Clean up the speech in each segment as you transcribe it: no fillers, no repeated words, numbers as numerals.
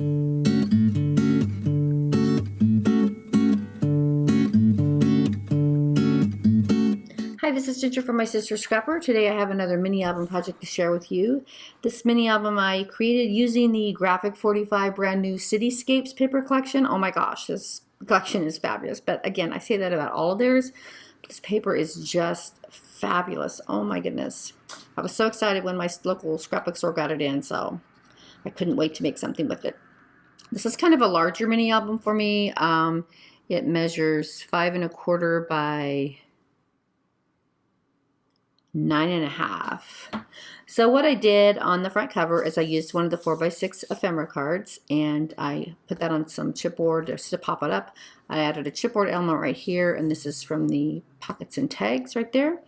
Hi, this is Ginger from My Sister Scrapper. Today I have another mini album project to share with you. This mini album I created using the Graphic 45 brand new Cityscapes paper collection. Oh my gosh, this collection is fabulous. But again, I say that about all of theirs. This paper is just fabulous. Oh my goodness. I was so excited when my local scrapbook store got it in, so I couldn't wait to make something with it. This is kind of a larger mini album for me. It measures 5 1/4 by 9 1/2. So what I did on the front cover is I used one of the 4x6 ephemera cards and I put that on some chipboard just to pop it up. I added a chipboard element right here, and this is from the pockets and tags right there.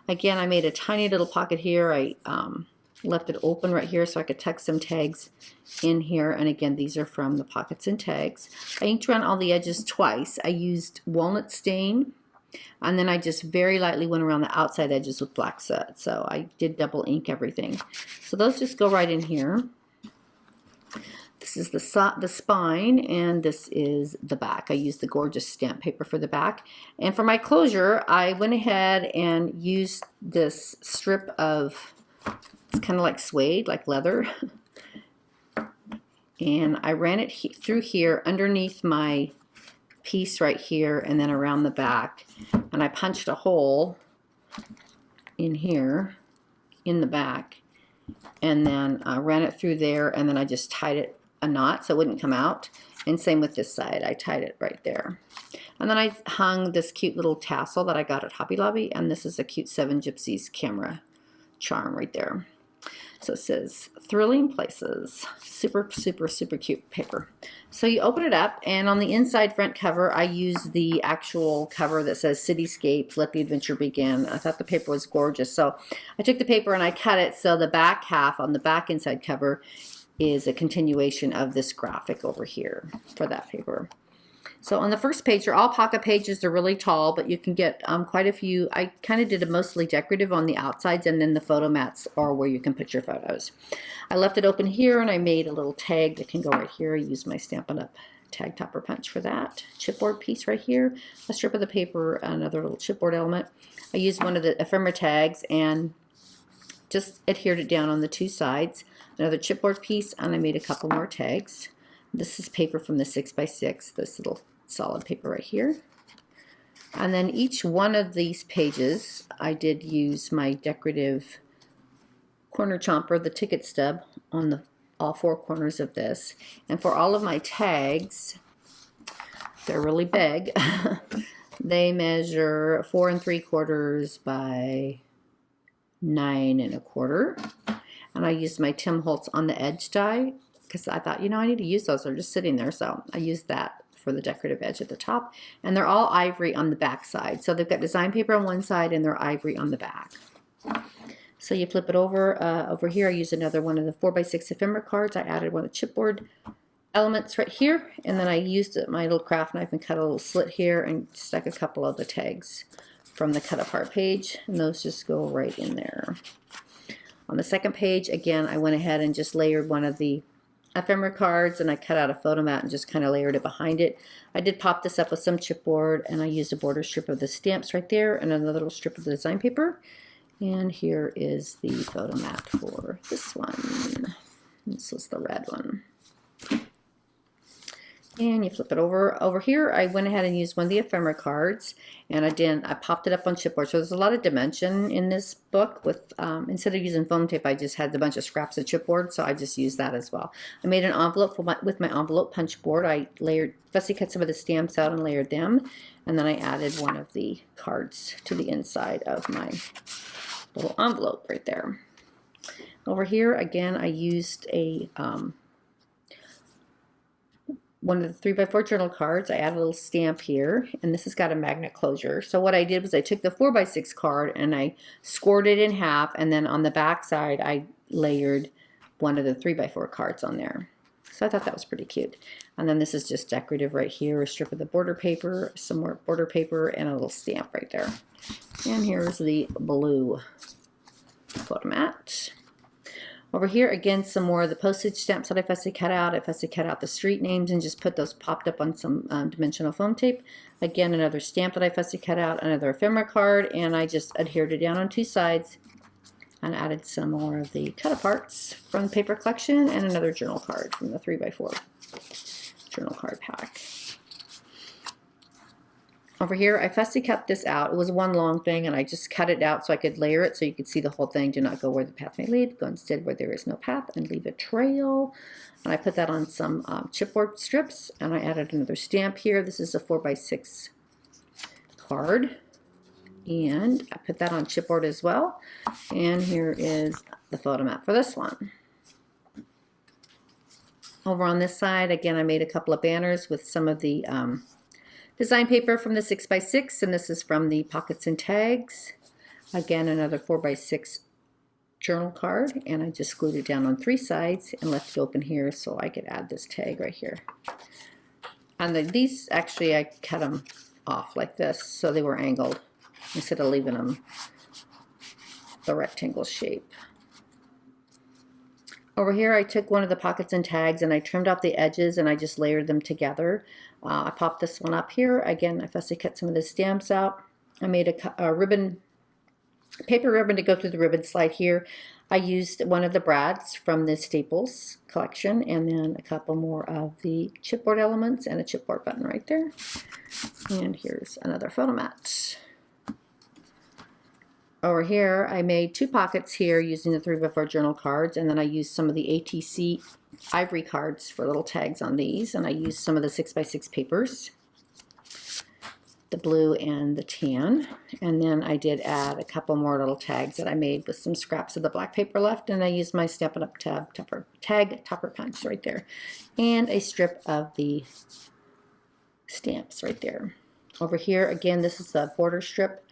Again, I made a tiny little pocket here. I left it open right here so I could tuck some tags in here, and again, these are from the pockets and tags. I inked around all the edges twice. I used walnut stain, and then I just very lightly went around the outside edges with black soot. So I did double ink everything. So those just go right in here. This is the spine, and this is the back. I used the gorgeous stamp paper for the back. And for my closure, I went ahead and used this strip of, it's kind of like suede, like leather. And I ran it through here underneath my piece right here and then around the back, and I punched a hole in here in the back, and then I ran it through there, and then I just tied it a knot so it wouldn't come out. And same with this side, I tied it right there. And then I hung this cute little tassel that I got at Hobby Lobby, and this is a cute Seven Gypsies camera charm right there. So it says Thrilling Places. Super, super, super cute paper. So you open it up, and on the inside front cover, I used the actual cover that says Cityscapes, Let the Adventure Begin. I thought the paper was gorgeous. So I took the paper and I cut it so the back half on the back inside cover is a continuation of this graphic over here for that paper. So on the first page, they're all pocket pages. They're really tall, but you can get quite a few. I kind of did a mostly decorative on the outsides, and then the photo mats are where you can put your photos. I left it open here, and I made a little tag that can go right here. I used my Stampin' Up! Tag topper punch for that. Chipboard piece right here, a strip of the paper, another little chipboard element. I used one of the ephemera tags and just adhered it down on the two sides. Another chipboard piece, and I made a couple more tags. This is paper from the 6x6, this little solid paper right here. And then each one of these pages, I did use my decorative corner chomper, the ticket stub, on all four corners of this. And for all of my tags, they're really big. They measure 4 3/4 by 9 1/4. And I used my Tim Holtz on the edge die, because I thought, you know, I need to use those. They're just sitting there. So I used that for the decorative edge at the top. And they're all ivory on the back side. So they've got design paper on one side and they're ivory on the back. So you flip it over. Over here, I used another one of the 4x6 ephemera cards. I added one of the chipboard elements right here. And then I used my little craft knife and cut a little slit here and stuck a couple of the tags from the cut apart page. And those just go right in there. On the second page, again, I went ahead and just layered one of the ephemera cards, and I cut out a photo mat and just kind of layered it behind it. I did pop this up with some chipboard, and I used a border strip of the stamps right there and another little strip of the design paper. And here is the photo mat for this one. This is the red one. And you flip it over. Over here, I went ahead and used one of the ephemera cards, and I popped it up on chipboard. So there's a lot of dimension in this book. With instead of using foam tape, I just had a bunch of scraps of chipboard, so I just used that as well. I made an envelope with my envelope punch board. I fussy cut some of the stamps out and layered them, and then I added one of the cards to the inside of my little envelope right there. Over here, again, I used a one of the 3x4 journal cards. I added a little stamp here, and this has got a magnet closure. So what I did was I took the 4x6 card and I scored it in half, and then on the back side I layered one of the 3x4 cards on there. So I thought that was pretty cute. And then this is just decorative right here, a strip of the border paper, some more border paper, and a little stamp right there. And here's the blue photo mat. Over here, again, some more of the postage stamps that I fussy cut out. I fussy cut out the street names and just put those popped up on some dimensional foam tape. Again, another stamp that I fussy cut out, another ephemera card, and I just adhered it down on 2 sides and added some more of the cut-aparts from the paper collection and another journal card from the 3x4 journal card pack. Over here, I fussy cut this out. It was one long thing, and I just cut it out so I could layer it so you could see the whole thing. Do not go where the path may lead. Go instead where there is no path and leave a trail. And I put that on some chipboard strips, and I added another stamp here. This is a 4x6 card, and I put that on chipboard as well. And here is the photo mat for this one. Over on this side, again, I made a couple of banners with some of the design paper from the 6x6, and this is from the pockets and tags. Again, another 4x6 journal card, and I just glued it down on 3 sides and left it open here so I could add this tag right here. And these, actually, I cut them off like this so they were angled instead of leaving them the rectangle shape. Over here, I took one of the pockets and tags and I trimmed off the edges and I just layered them together. I popped this one up here. Again, I fussy cut some of the stamps out. I made a ribbon, paper ribbon to go through the ribbon slide here. I used one of the brads from the Staples collection, and then a couple more of the chipboard elements and a chipboard button right there. And here's another photo mat. Over here, I made 2 pockets here using the 3x4 journal cards, and then I used some of the ATC ivory cards for little tags on these, and I used some of the 6x6 papers, the blue and the tan, and then I did add a couple more little tags that I made with some scraps of the black paper left, and I used my Stampin' Up! Tag topper punch right there, and a strip of the stamps right there. Over here, again, this is the border strip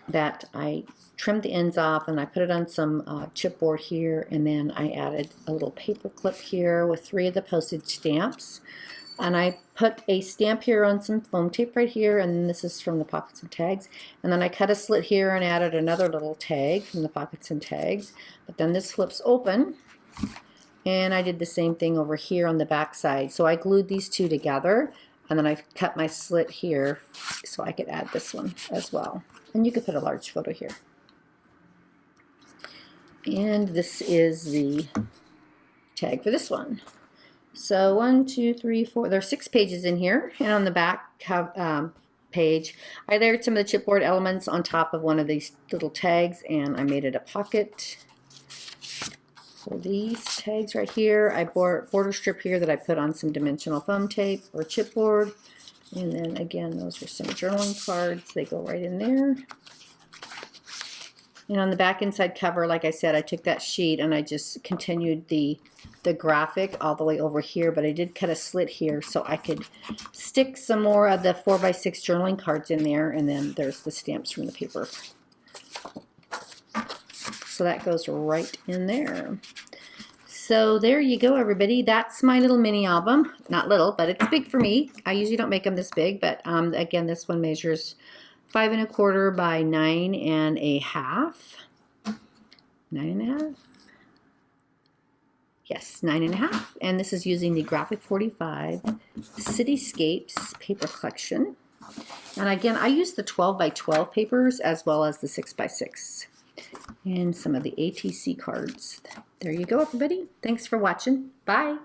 that I trimmed the ends off, and I put it on some chipboard here, and then I added a little paper clip here with 3 of the postage stamps, and I put a stamp here on some foam tape right here, and this is from the pockets and tags, and then I cut a slit here and added another little tag from the pockets and tags, but then this flips open, and I did the same thing over here on the back side. So I glued these 2 together, and then I cut my slit here so I could add this one as well. And you could put a large photo here. And this is the tag for this one. So 1, 2, 3, 4. There's 6 pages in here, and on the back page, I layered some of the chipboard elements on top of one of these little tags, and I made it a pocket for these tags right here. I border strip here that I put on some dimensional foam tape or chipboard. And then again, those are some journaling cards. They go right in there. And on the back inside cover, like I said, I took that sheet and I just continued the graphic all the way over here, but I did cut a slit here so I could stick some more of the 4x6 journaling cards in there, and then there's the stamps from the paper. So that goes right in there. So there you go, everybody. That's my little mini album. Not little, but it's big for me. I usually don't make them this big, but again, this one measures 5 1/4 by 9 1/2. 9 1/2? Yes, 9 1/2. And this is using the Graphic 45 Cityscapes paper collection. And again, I use the 12x12 papers as well as the 6x6. And some of the ATC cards. There you go, everybody. Thanks for watching. Bye.